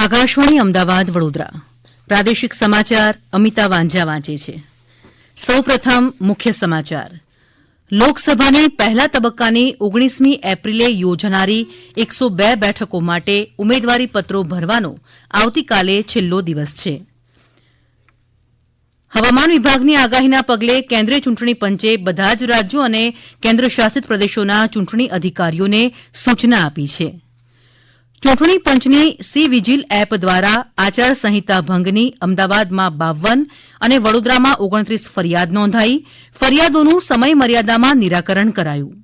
આકાશવાણી અમદાવાદ વડોદરા પ્રાદેશિક સમાચાર અમિતા વાંઝા વાંચે છે. સૌપ્રથમ મુખ્ય સમાચાર. લોકસભાની પહેલા તબક્કાની 19મી એપ્રિલે યોજાનારી 102 બેઠકો માટે ઉમેદવારી પત્રો ભરવાનો આવતીકાલે છેલ્લો દિવસ છે. હવામાન વિભાગની આગાહીના પગલે કેન્દ્રીય ચૂંટણી પંચે બધા જ રાજ્યો અને કેન્દ્ર શાસિત પ્રદેશોના ચૂંટણી અધિકારીઓને સૂચના આપી છે. ચૂંટણી પંચની સી વિજીલ એપ દ્વારા આચારસંહિતા ભંગની અમદાવાદમાં 52 અને વડોદરામાં 29 ફરિયાદ નોંધાઈ. ફરિયાદોનું સમય મર્યાદામાં નિરાકરણ કરાયું.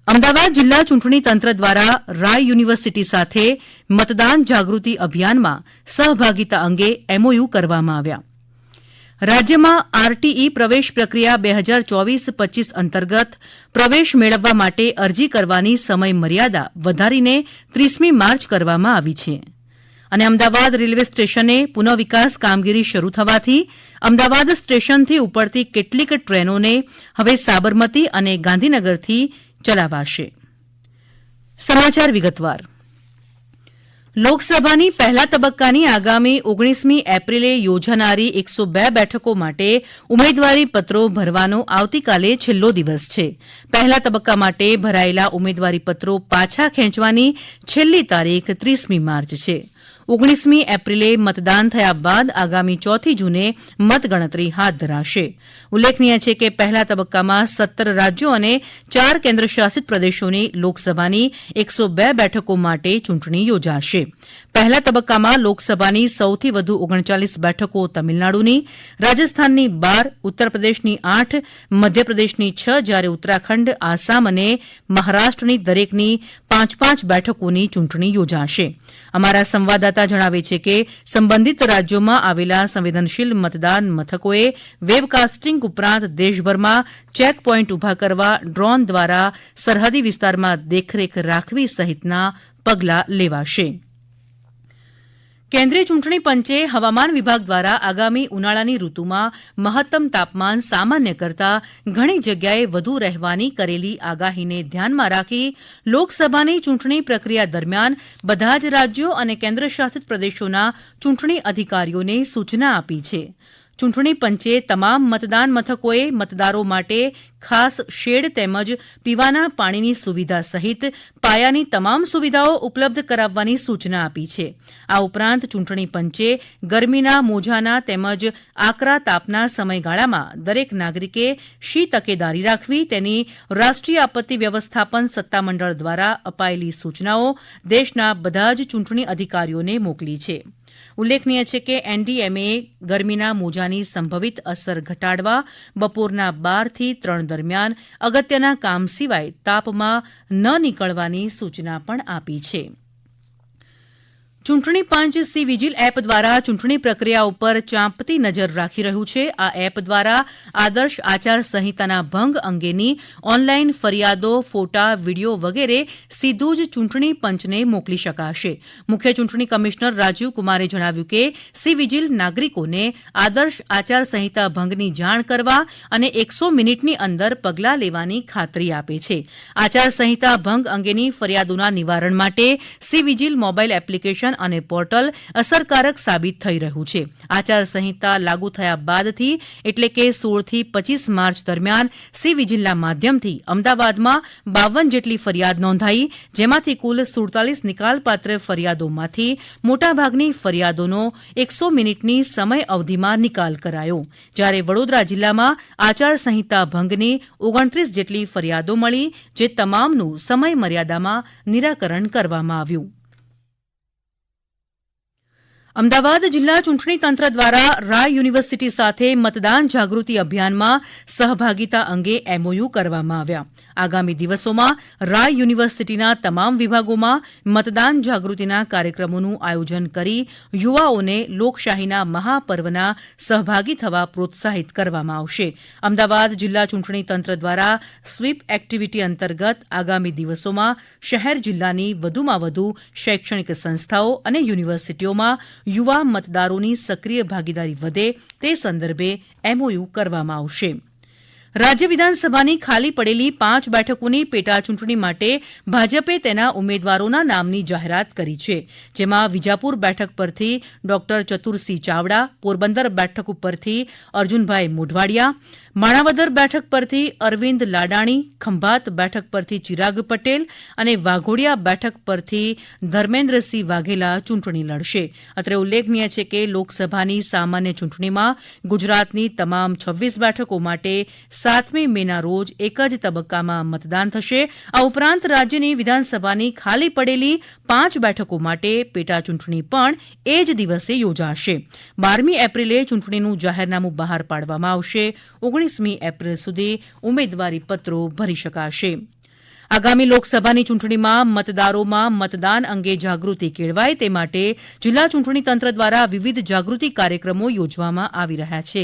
અમદાવાદ જિલ્લા ચૂંટણી તંત્ર દ્વારા રાય યુનિવર્સિટી સાથે મતદાન જાગૃતિ અભિયાનમાં સહભાગીતા અંગે એમઓયુ કરવામાં આવ્યા. રાજ્યમાં આરટીઈ પ્રવેશ પ્રક્રિયા 2024-25 અંતર્ગત પ્રવેશ મેળવવા માટે અરજી કરવાની સમય મર્યાદા વધારીને 30મી માર્ચ કરવામાં આવી છે. અને અમદાવાદ રેલવે સ્ટેશને પુનઃવિકાસ કામગીરી શરૂ થવાથી અમદાવાદ સ્ટેશનથી ઉપડતી કેટલીક ટ્રેનોને હવે સાબરમતી અને ગાંધીનગરથી ચલાવાશે. સમાચાર વિગતવાર. લોકસભાની પહેલા તબક્કાની આગામી 19મી એપ્રિલે યોજાનારી 102 બેઠકો માટે ઉમેદવારી પત્રો ભરવાનો આવતીકાલે છેલ્લો દિવસ છે. પહેલા તબક્કા માટે ભરાયેલા ઉમેદવારી પત્રો પાછા ખેંચવાની છેલ્લી તારીખ 30મી માર્ચ છે. 19મી એપ્રિલે મતદાન થયા બાદ આગામી 4 જૂને મતગણતરી હાથ ધરાશે. ઉલ્લેખનીય છે કે પહેલા તબક્કામાં 17 રાજ્યો અને 4 કેન્દ્રશાસિત પ્રદેશોની લોકસભાની 102 બેઠકો માટે ચૂંટણી યોજાશે. પહેલા તબક્કામાં લોકસભાની સૌથી વધુ 39 બેઠકો તમિલનાડુની, રાજસ્થાનની 12, ઉત્તરપ્રદેશની 8, મધ્યપ્રદેશની 6 જ્યારે ઉત્તરાખંડ, આસામ અને મહારાષ્ટ્રની દરેકની 5-5 બેઠકોની ચૂંટણી યોજાશે. અમારા સંવાદદાતા જણાવે છે કે સંબંધિત રાજ્યોમાં આવેલા સંવેદનશીલ મતદાન મથકોએ વેબકાસ્ટિંગ ઉપરાંત દેશભરમાં ચેક પોઇન્ટ ઉભા કરવા, ડ્રોન દ્વારા સરહદી વિસ્તારમાં દેખરેખ રાખવી સહિતના પગલાં લેવાશે. કેન્દ્રીય ચૂંટણી પંચે હવામાન વિભાગ દ્વારા આગામી ઉનાળાની ઋતુમાં મહત્તમ તાપમાન સામાન્ય કરતાં ઘણી જગ્યાએ વધુ રહેવાની કરેલી આગાહીને ધ્યાનમાં રાખી લોકસભાની ચૂંટણી પ્રક્રિયા દરમિયાન બધા જ રાજ્યો અને કેન્દ્રશાસિત પ્રદેશોના ચૂંટણી અધિકારીઓને સૂચના આપી છે. ચૂંટણી પંચે તમામ મતદાન મથકોએ મતદારો માટે ખાસ શેડ તેમજ પીવાના પાણીની સુવિધા સહિત પાયાની તમામ સુવિધાઓ ઉપલબ્ધ કરાવવાની સૂચના આપી છે. આ ઉપરાંત ચૂંટણી પંચે ગરમીના મોજાના તેમજ આકરા તાપના સમયગાળામાં દરેક નાગરિકે શી તકેદારી રાખવી તેની રાષ્ટ્રીય આપત્તિ વ્યવસ્થાપન સત્તામંડળ દ્વારા અપાયેલી સૂચનાઓ દેશના બધા જ ચૂંટણી અધિકારીઓને મોકલી છે. ઉલ્લેખનીય છે કે એનડીએમએ ગરમીના મોજાની સંભવિત અસર ઘટાડવા બપોરના 12 થી 3 દરમિયાન અગત્યના કામ સિવાય તાપમાં ન નીકળવાની સૂચના પણ આપી છે. ચૂંટણી પંચ સી વિજીલ એપ દ્વારા ચૂંટણી પ્રક્રિયા ઉપર ચાંપતી નજર રાખી રહ્યું છે. આ એપ દ્વારા આદર્શ આચાર સંહિતાના ભંગ અંગેની ઓનલાઈન ફરિયાદો, ફોટા, વિડીયો વગેરે સીધું જ ચૂંટણી પંચને મોકલી શકાશે. મુખ્ય ચૂંટણી કમિશનર રાજીવ કુમારે જણાવ્યું કે સી વિજીલ નાગરિકોને આદર્શ આચાર સંહિતા ભંગની જાણ કરવા અને 100 મિનિટની અંદર પગલાં લેવાની ખાતરી આપે છે. આચાર સંહિતા ભંગ અંગેની ફરિયાદોના નિવારણ માટે સી વિજીલ મોબાઈલ એપ્લિકેશન અને પોર્ટલ અસરકારક સાબિત થઈ રહ્યું છે. આચાર સંહિતા લાગુ થયા બાદથી એટલે કે 16 થી 25 માર્ચ દરમિયાન સી વિજીલના માધ્યમથી અમદાવાદમાં 52 જેટલી ફરિયાદ નોંધાઈ, જેમાંથી કુલ 47 નિકાલપાત્ર ફરિયાદોમાંથી મોટાભાગની ફરિયાદોનો 100 મિનિટની સમય અવધિમાં નિકાલ કરાયો, જ્યારે વડોદરા જિલ્લામાં આચાર સંહિતા ભંગની 29 જેટલી ફરિયાદો મળી, જે તમામનું સમય મર્યાદામાં નિરાકરણ કરવામાં આવ્યું. અમદાવાદ જિલ્લા ચૂંટણી તંત્ર દ્વારા રાય યુનિવર્સિટી સાથે મતદાન જાગૃતિ અભિયાનમાં સહભાગીતા અંગે એમઓયુ કરવામાં આવ્યા. આગામી દિવસોમાં રાય યુનિવર્સિટીના તમામ વિભાગોમાં મતદાન જાગૃતિના કાર્યક્રમોનું આયોજન કરી યુવાઓને લોકશાહીના મહાપર્વના સહભાગી થવા પ્રોત્સાહિત કરવામાં આવશે. અમદાવાદ જિલ્લા ચૂંટણી તંત્ર દ્વારા સ્વીપ એક્ટિવિટી અંતર્ગત આગામી દિવસોમાં શહેર જિલ્લાની વધુમાં વધુ શૈક્ષણિક સંસ્થાઓ અને યુનિવર્સિટીઓમાં યુવા મતદારોની સક્રિય ભાગીદારી વધે તે સંદર્ભે એમઓયુ કરવામાં આવશે. રાજ્ય વિધાનસભાની ખાલી પડેલી 5 બેઠકોની પેટા ચૂંટણી માટે ભાજપે તેના ઉમેદવારોના નામની જાહેરાત કરી છે, જેમાં વિજાપુર બેઠક પરથી ડોક્ટર ચતુરસિંહ ચાવડા, પોરબંદર બેઠક પરથી અર્જુનભાઈ મોઢવાડિયા, માણાવદર બેઠક પરથી અરવિંદ લાડાણી, ખંભાત બેઠક પરથી ચિરાગ પટેલ અને વાઘોડિયા બેઠક પરથી ધર્મેન્દ્રસિંહ વાઘેલા ચૂંટણી લડશે. અત્રે ઉલ્લેખનીય છે કે લોકસભાની સામાન્ય ચૂંટણીમાં ગુજરાતની તમામ 26 બેઠકો માટે 7મી મેના રોજ એક જ તબક્કામાં મતદાન થશે. આ ઉપરાંત રાજ્યની વિધાનસભાની ખાલી પડેલી 5 બેઠકો માટે પેટા ચૂંટણી પણ એ જ દિવસે યોજાશે. 12મી એપ્રિલે ચૂંટણીનું જાહેરનામું બહાર પાડવામાં આવશે. 19મી એપ્રિલ સુધી ઉમેદવારી પત્રો ભરી શકાશે. આગામી લોકસભાની ચૂંટણીમાં મતદારોમાં મતદાન અંગે જાગૃતિ કેળવાય તે માટે જિલ્લા ચૂંટણી તંત્ર દ્વારા વિવિધ જાગૃતિ કાર્યક્રમો યોજવામાં આવી રહ્યા છે.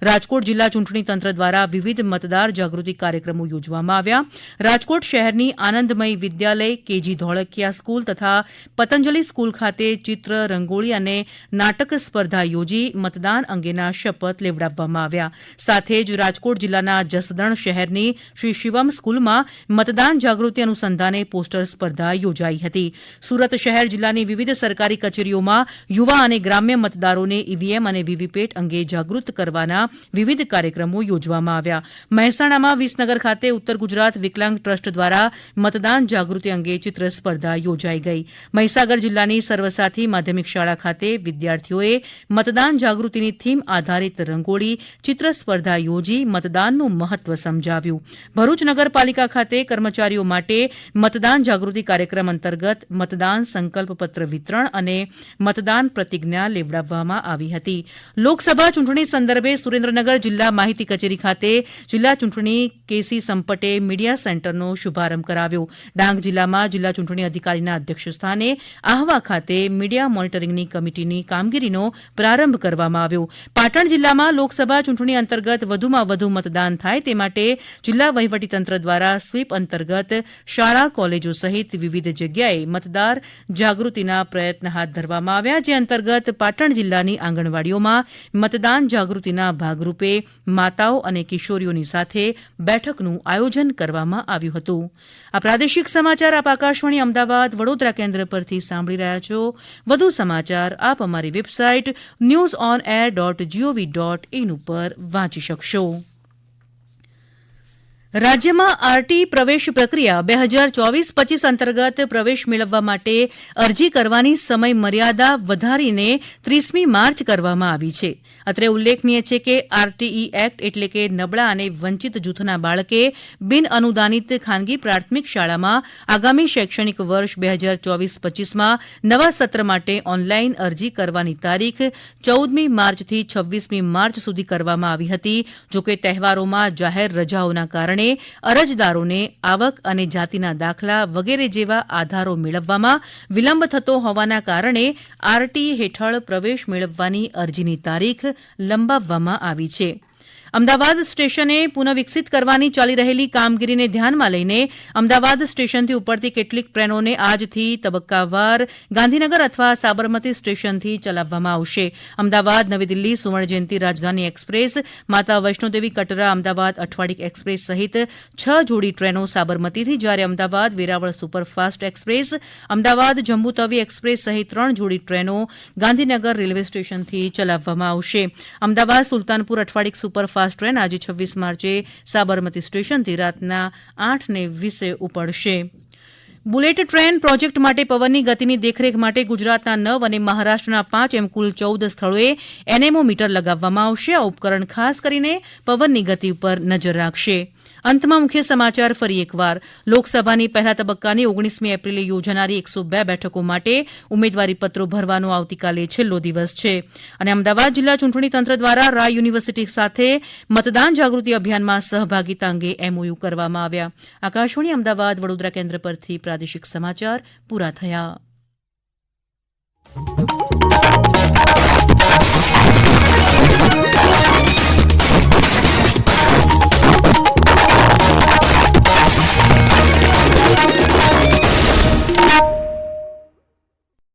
રાજકોટ જિલ્લા ચૂંટણી તંત્ર દ્વારા વિવિધ મતદાર જાગૃતિ કાર્યક્રમો યોજવામાં આવ્યા. રાજકોટ શહેરની આનંદમય વિદ્યાલય, કેજી ધોળકિયા સ્કૂલ તથા પતંજલિ સ્કૂલ ખાતે ચિત્ર, રંગોળી અને નાટક સ્પર્ધા યોજી મતદાન અંગેના શપથ લેવડાવવામાં આવ્યા. સાથે જ રાજકોટ જિલ્લાના જસદણ શહેરની શ્રી શિવમ સ્કૂલમાં મતદાન જાગૃતિ અનુસંધાને પોસ્ટર સ્પર્ધા યોજાઈ હતી. સુરત શહેર જિલ્લાની વિવિધ સરકારી કચેરીઓમાં યુવા અને ગ્રામ્ય મતદારોને ઈવીએમ અને વીવીપેટ અંગે જાગૃત કરવાના વિવિધ કાર્યક્રમો યોજવામાં આવ્યા. મહેસાણામાં વિસનગર ખાતે ઉત્તર ગુજરાત વિકલાંગ ટ્રસ્ટ દ્વારા મતદાન જાગૃતિ અંગે ચિત્ર સ્પર્ધા યોજાઈ ગઈ. મહીસાગર જિલ્લાની સર્વસાથી માધ્યમિક શાળા ખાતે વિદ્યાર્થીઓએ મતદાન જાગૃતિની થીમ આધારિત રંગોળી ચિત્ર સ્પર્ધા યોજી મતદાનનું મહત્વ સમજાવ્યું. ભરૂચ નગરપાલિકા ખાતે કર્મચારીઓ માટે મતદાન જાગૃતિ કાર્યક્રમ અંતર્ગત મતદાન સંકલ્પ પત્ર વિતરણ અને મતદાન પ્રતિજ્ઞા લેવડાવવામાં આવી હતી. લોકસભા ચૂંટણી સંદર્ભે સુરેન્દ્રનગર જિલ્લા માહિતી કચેરી ખાતે જિલ્લા ચૂંટણી કેસી સંપટે મીડિયા સેન્ટરનો શુભારંભ કરાવ્યો. ડાંગ જિલ્લામાં જિલ્લા ચૂંટણી અધિકારીના અધ્યક્ષસ્થાને આહવા ખાતે મીડિયા મોનિટરિંગની કમિટીની કામગીરીનો પ્રારંભ કરવામાં આવ્યો. પાટણ જિલ્લામાં લોકસભા ચૂંટણી અંતર્ગત વધુમાં વધુ મતદાન થાય તે માટે જિલ્લા વહીવટીતંત્ર દ્વારા સ્વીપ અંતર્ગત શાળા કોલેજો સહિત વિવિધ જગ્યાએ મતદાર જાગૃતિના પ્રયત્ન હાથ ધરવામાં આવ્યા. જે અંતર્ગત પાટણ જિલ્લાની આંગણવાડીઓમાં મતદાન જાગૃતિના ભાગરૂપે માતાઓ અને કિશોરીઓની સાથે બેઠકનું આયોજન કરવામાં આવ્યું હતું. આ પ્રાદેશિક સમાચાર આપ આકાશવાણી અમદાવાદ વડોદરા કેન્દ્ર પરથી સાંભળી રહ્યા છો. વધુ સમાચાર આપ અમારી વેબસાઇટ newsonair.gov.in ઉપર વાંચી શકશો. રાજ્યમાં આરટી પ્રવેશ પ્રક્રિયા 2024-25 અંતર્ગત પ્રવેશ મેળવવા માટે અરજી કરવાની સમય મર્યાદા વધારીને 30મી માર્ચ કરવામાં આવી છે. અત્રે ઉલ્લેખનીય છે કે આરટીઈ એક્ટ એટલે કે નબળા અને વંચિત જૂથના બાળકે બિન અનુદાનિત ખાનગી પ્રાથમિક શાળામાં આગામી શૈક્ષણિક વર્ષ 2024-25માં નવા સત્ર માટે ઓનલાઈન અરજી કરવાની તારીખ 14મી માર્ચથી 26મી માર્ચ સુધી કરવામાં આવી હતી. જોકે તહેવારોમાં જાહેર રજાઓના કારણે અરજદારોને આવક અને જાતિના દાખલા વગેરે જેવા આધારો મેળવવામાં વિલંબ થતો હોવાના કારણે આરટી હેઠળ પ્રવેશ મેળવવાની અરજીની તારીખ લંબાવવામાં આવી છે. અમદાવાદ સ્ટેશને પુનઃવિકસિત કરવાની ચાલી રહેલી કામગીરીને ધ્યાનમાં લઈને અમદાવાદ સ્ટેશનથી ઉપડતી કેટલીક ટ્રેનોને આજથી તબક્કાવાર ગાંધીનગર અથવા સાબરમતી સ્ટેશનથી ચલાવવામાં આવશે. અમદાવાદ નવી દિલ્હી સુવર્ણજયંતિ રાજધાની એક્સપ્રેસ, માતા વૈષ્ણોદેવી કટરા અમદાવાદ અઠવાડિક એક્સપ્રેસ સહિત 6 જોડી ટ્રેનો સાબરમતીથી, જ્યારે Ahmedabad Veraval superfast express, Ahmedabad Jammutawi express સહિત 3 જોડી ટ્રેનો ગાંધીનગર રેલવે સ્ટેશનથી ચલાવવામાં આવશે. અમદાવાદ સુલતાનપુર અઠવાડિક સુપરફાસ્ટ ટ્રેન આજે 26 માર્ચે સાબરમતી સ્ટેશનથી રાતના 8:20 ઉપડશે. બુલેટ ટ્રેન પ્રોજેક્ટ માટે પવનની ગતિની દેખરેખ માટે ગુજરાતના 9 અને મહારાષ્ટ્રના 5 એમ કુલ 14 સ્થળોએ એનેમોમીટર લગાવવામાં આવશે. આ ઉપકરણ ખાસ કરીને પવનની ગતિ ઉપર નજર રાખશે. અંતમાં મુખ્ય સમાચાર ફરી એકવાર. લોકસભાની પહેલા તબક્કાની 19મી એપ્રિલે યોજાનારી 102 બેઠકો માટે ઉમેદવારી પત્રો ભરવાનો આવતીકાલે છેલ્લો દિવસ છે. અને અમદાવાદ જિલ્લા ચૂંટણી તંત્ર દ્વારા રાય યુનિવર્સિટી સાથે મતદાન જાગૃતિ અભિયાનમાં સહભાગીતા અંગે એમઓયુ કરવામાં આવ્યા. આકાશવાણી અમદાવાદ વડોદરા કેન્દ્ર પરથી પ્રાદેશિક સમાચાર પૂરા થયા.